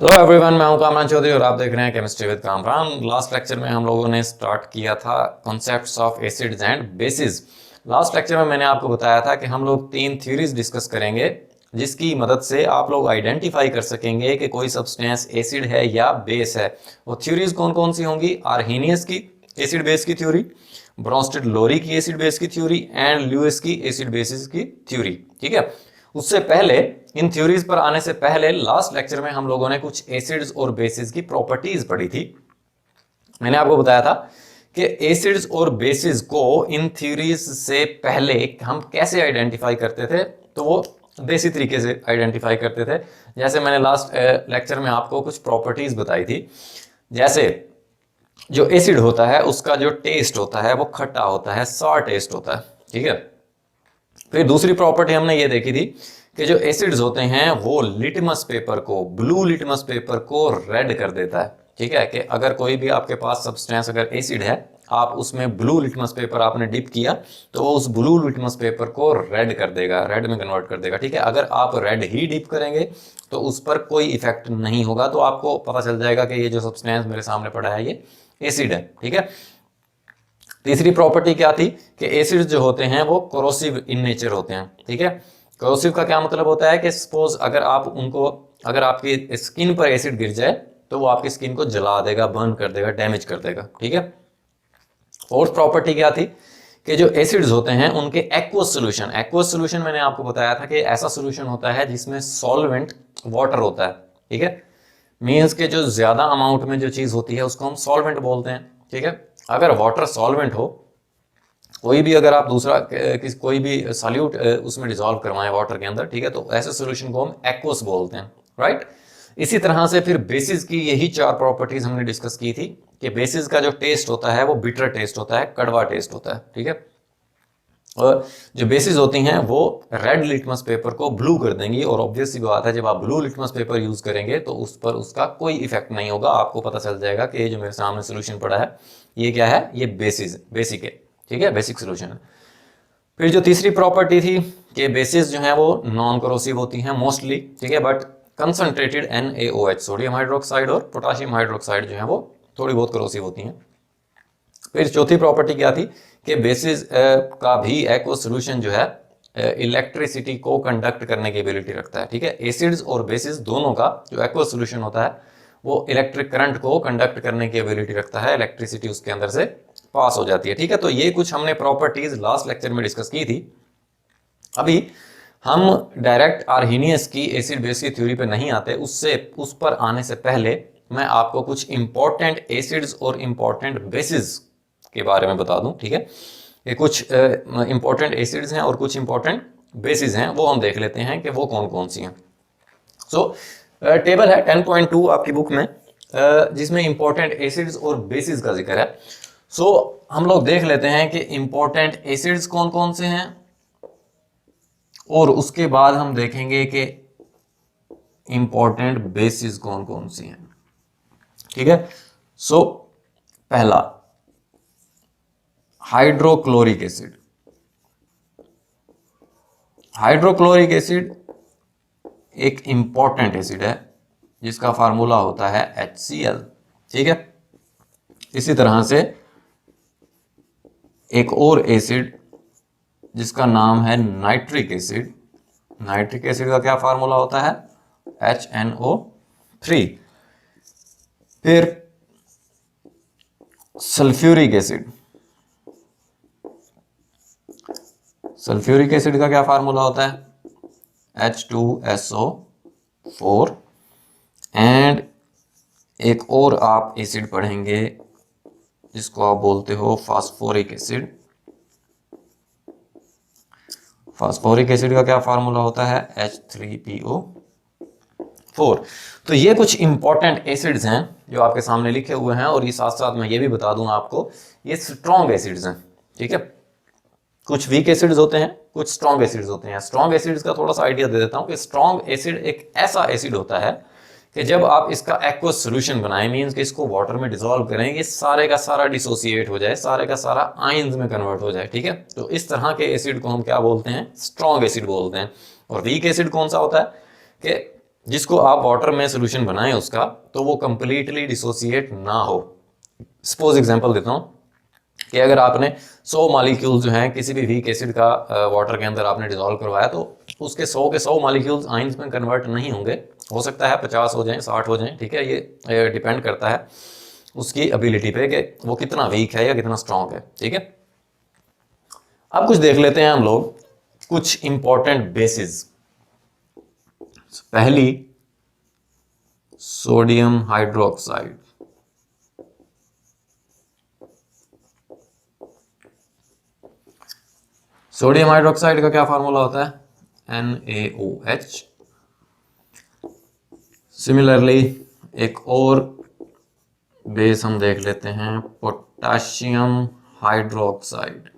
Hello everyone, मैं हूं कामरान चौधरी और आप देख रहे हैं chemistry with Kamran. Last lecture में हम लोगों ने स्टार्ट किया था concepts of acids and bases. Last lecture में मैंने आपको बताया था कि हम लोग 3 थ्योरीज डिस्कस करेंगे जिसकी मदद से आप लोग आइडेंटिफाई कर सकेंगे कि कोई सब्सटेंस एसिड है या बेस है। वो थ्योरीज कौन कौन सी होंगी? आर्हेनियस की एसिड बेस की थ्योरी, ब्रोंस्टेड लोरी की एसिड बेस की थ्योरी एंड ल्यूइस की एसिड बेसिस की थ्योरी। ठीक है, उससे पहले इन थ्योरीज पर आने से पहले लास्ट लेक्चर में हम लोगों ने कुछ एसिड्स और बेसिस की प्रॉपर्टीज पढ़ी थी। मैंने आपको बताया था कि एसिड्स और बेसिस को इन थ्योरीज से पहले हम कैसे आइडेंटिफाई करते थे, तो वो देसी तरीके से आइडेंटिफाई करते थे। जैसे मैंने लास्ट लेक्चर में आपको कुछ प्रॉपर्टीज बताई थी, जैसे जो एसिड होता है उसका जो टेस्ट होता है वो खट्टा होता है, सॉर टेस्ट होता है। ठीक है, फिर दूसरी प्रॉपर्टी हमने ये देखी थी कि जो एसिड्स होते हैं वो लिटमस पेपर को, ब्लू लिटमस पेपर को रेड कर देता है। ठीक है, कि अगर कोई भी आपके पास सब्सटेंस अगर एसिड है, आप उसमें ब्लू लिटमस पेपर आपने डिप किया तो वो उस ब्लू लिटमस पेपर को रेड कर देगा, रेड में कन्वर्ट कर देगा। ठीक है, अगर आप रेड ही डिप करेंगे तो उस पर कोई इफेक्ट नहीं होगा, तो आपको पता चल जाएगा कि ये जो सब्सटेंस मेरे सामने पड़ा है ये एसिड है। ठीक है, तीसरी प्रॉपर्टी क्या थी कि एसिड्स जो होते हैं वो कोरोसिव इन नेचर होते हैं। ठीक है, कोरोसिव का क्या मतलब होता है कि सपोज अगर आप उनको, अगर आपकी स्किन पर एसिड गिर जाए तो वो आपकी स्किन को जला देगा, बर्न कर देगा, डैमेज कर देगा। ठीक है, फोर्थ प्रॉपर्टी क्या थी कि जो एसिड्स होते हैं उनके एक्वस सोल्यूशन, एक्वस सोल्यूशन मैंने आपको बताया था कि ऐसा सोल्यूशन होता है जिसमें सॉल्वेंट वाटर होता है। ठीक है, मीन्स के जो ज्यादा अमाउंट में जो चीज होती है उसको हम सॉल्वेंट बोलते हैं। ठीक है, अगर वाटर सॉल्वेंट हो, कोई भी अगर आप दूसरा कोई भी सॉल्यूट उसमें डिसॉल्व करवाएं वाटर के अंदर, ठीक है, तो ऐसे सॉल्यूशन को हम एक्वस बोलते हैं। राइट, इसी तरह से फिर बेसिस की यही 4 प्रॉपर्टीज हमने डिस्कस की थी कि बेसिस का जो टेस्ट होता है वो बिटर टेस्ट होता है, कड़वा टेस्ट होता है। ठीक है, और जो बेसिस होती हैं वो रेड लिटमस पेपर को ब्लू कर देंगी, और ऑब्वियस सी बात है जब आप ब्लू लिटमस पेपर यूज करेंगे तो उस पर उसका कोई इफेक्ट नहीं होगा। आपको पता चल जाएगा कि ये जो मेरे सामने सोल्यूशन पड़ा है ये क्या है, ये बेसिक है। ठीक है, बेसिक सोल्यूशन है। फिर जो तीसरी प्रॉपर्टी थी कि बेसिस जो है वो नॉन करोसिव होती हैं मोस्टली। ठीक है, but concentrated NaOH sodium hydroxide और पोटाशियम हाइड्रोक्साइड जो है वो थोड़ी बहुत करोसिव होती हैं। फिर चौथी प्रॉपर्टी क्या थी कि बेसिस का भी एक्वस सोल्यूशन जो है इलेक्ट्रिसिटी को कंडक्ट करने की एबिलिटी रखता है। ठीक है, एसिड्स और बेसिस दोनों का जो एक्वस सोल्यूशन होता है वो इलेक्ट्रिक करंट को कंडक्ट करने की एबिलिटी रखता है, इलेक्ट्रिसिटी उसके अंदर से पास हो जाती है। ठीक है, तो ये कुछ हमने प्रॉपर्टीज लास्ट लेक्चर में डिस्कस की थी। अभी हम डायरेक्ट आर्हेनियस की एसिड बेस की थ्योरी पे नहीं आते, उस पर आने से पहले मैं आपको कुछ इंपॉर्टेंट एसिड्स और इंपॉर्टेंट बेसिस के बारे में बता दूं। ठीक है, ये कुछ इंपॉर्टेंट एसिड्स हैं और कुछ इंपॉर्टेंट बेसिस हैं, वो हम देख लेते हैं कि वो कौन कौन सी हैं। सो टेबल है 10.2 आपकी बुक में, जिसमें इंपॉर्टेंट एसिड्स और बेसिस का जिक्र है। सो हम लोग देख लेते हैं कि इंपॉर्टेंट एसिड्स कौन कौन से हैं, और उसके बाद हम देखेंगे कि इंपॉर्टेंट बेसिस कौन कौन सी हैं। ठीक है, सो पहला हाइड्रोक्लोरिक एसिड। हाइड्रोक्लोरिक एसिड एक इंपॉर्टेंट एसिड है जिसका फार्मूला होता है HCl। ठीक है, इसी तरह से एक और एसिड जिसका नाम है नाइट्रिक एसिड। नाइट्रिक एसिड का क्या फार्मूला होता है? HNO3। फिर सल्फ्यूरिक एसिड, सल्फ्यूरिक एसिड का क्या फार्मूला होता है? H2SO4। एंड एक और आप एसिड पढ़ेंगे जिसको आप बोलते हो फास्फोरिक एसिड। फास्फोरिक एसिड का क्या फार्मूला होता है? H3PO4। तो ये कुछ इंपॉर्टेंट एसिड्स हैं जो आपके सामने लिखे हुए हैं, और ये साथ साथ मैं ये भी बता दूं आपको, ये स्ट्रॉन्ग एसिड्स हैं। ठीक है, कुछ वीक एसिड्स होते हैं, कुछ स्ट्रॉन्ग एसिड्स होते हैं। स्ट्रॉन्ग एसिड्स का थोड़ा सा आइडिया दे देता हूं कि स्ट्रॉन्ग एसिड एक ऐसा एसिड होता है कि जब आप इसका एक्वस सोल्यूशन बनाएं, मींस कि इसको वाटर में डिसॉल्व करें, ये सारे का सारा डिसोसिएट हो जाए, सारे का सारा आयंस में कन्वर्ट हो जाए। ठीक है, तो इस तरह के एसिड को हम क्या बोलते हैं? स्ट्रॉन्ग एसिड बोलते हैं। और वीक एसिड कौन सा होता है कि जिसको आप वाटर में सोल्यूशन बनाएं उसका, तो वो कंप्लीटली डिसोसिएट ना हो। सपोज एग्जांपल देता हूँ कि अगर आपने 100 मॉलिक्यूल्स जो हैं किसी भी वीक एसिड का वाटर के अंदर आपने डिसॉल्व करवाया, तो उसके 100 के 100 मॉलिक्यूल्स आइंस में कन्वर्ट नहीं होंगे। हो सकता है 50 हो जाएं, 60 हो जाएं, ठीक है, ये डिपेंड करता है उसकी एबिलिटी पे कि वो कितना वीक है या कितना स्ट्रांग है, ठीक है। अब कुछ देख लेते हैं हम लोग कुछ इंपॉर्टेंट बेसिस। पहली सोडियम हाइड्रोक्साइड। सोडियम हाइड्रोक्साइड का क्या फार्मूला होता है? NaOH। सिमिलरली एक और बेस हम देख लेते हैं, पोटाशियम हाइड्रोक्साइड।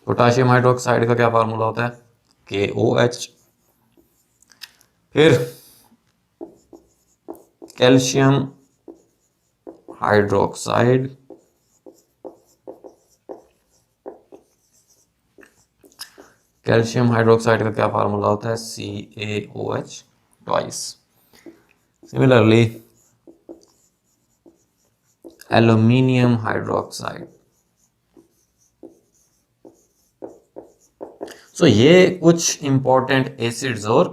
पोटाशियम हाइड्रोक्साइड का क्या फार्मूला होता है? KOH। फिर कैल्शियम हाइड्रोक्साइड, कैल्शियम हाइड्रोक्साइड का क्या फार्मूला होता है? CaOH twice. Similarly aluminium hydroxide. So ये कुछ इंपॉर्टेंट एसिड्स और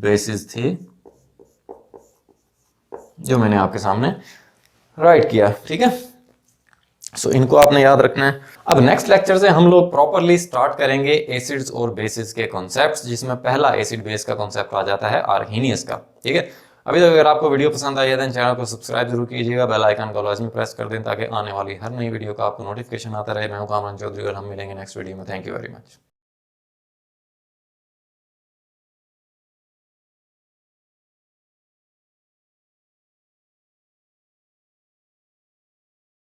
बेसिस थे जो मैंने आपके सामने राइट किया, ठीक है। सो इनको आपने याद रखना है। अब नेक्स्ट लेक्चर से हम लोग प्रॉपरली स्टार्ट करेंगे एसिड्स और बेसिस के कॉन्सेप्ट्स, जिसमें पहला एसिड बेस का कॉन्सेप्ट आ जाता है आर्हेनियस का, ठीक है। अभी तक अगर आपको वीडियो पसंद आई है तो चैनल को सब्सक्राइब जरूर कीजिएगा, बेल आइकन को लाजमी प्रेस कर दें ताकि आने वाली हर नई वीडियो का आपको नोटिफिकेशन आता रहे। मैं हूं कामरान चौधरी और हम मिलेंगे नेक्स्ट वीडियो में। Thank you very much.